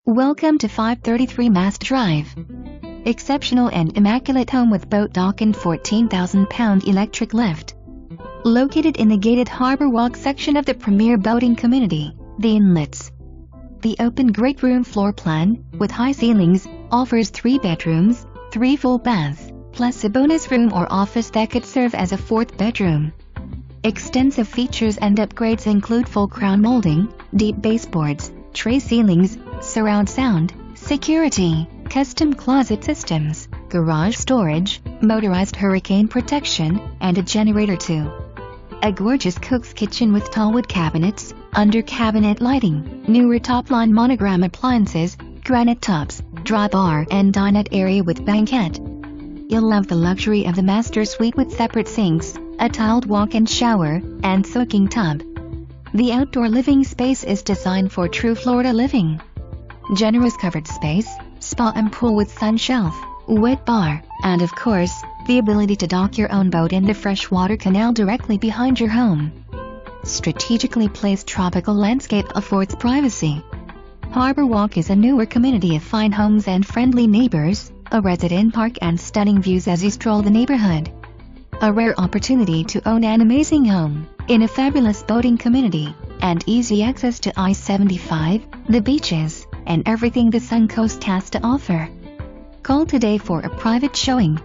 Welcome to 533 MAST Drive. Exceptional and immaculate home with boat dock and 14,000 pound electric lift. Located in the gated Harbour Walk section of the premier boating community, the Inlets. The open great room floor plan, with high ceilings, offers 3 bedrooms, 3 full baths, plus a bonus room or office that could serve as a 4th bedroom. Extensive features and upgrades include full crown molding, deep baseboards, tray ceilings, surround sound, security, custom closet systems, garage storage, motorized hurricane protection, and a generator too. A gorgeous cook's kitchen with tall wood cabinets, under-cabinet lighting, newer top-line Monogram appliances, granite tops, dry bar and dinette area with banquette. You'll love the luxury of the master suite with separate sinks, a tiled walk-in shower, and soaking tub. The outdoor living space is designed for true Florida living. Generous covered space, spa and pool with sun shelf, wet bar, and of course, the ability to dock your own boat in the freshwater canal directly behind your home. Strategically placed tropical landscape affords privacy. Harbour Walk is a newer community of fine homes and friendly neighbors, a resident park and stunning views as you stroll the neighborhood. A rare opportunity to own an amazing home, in a fabulous boating community, and easy access to I-75, the beaches, and everything the Suncoast has to offer. Call today for a private showing.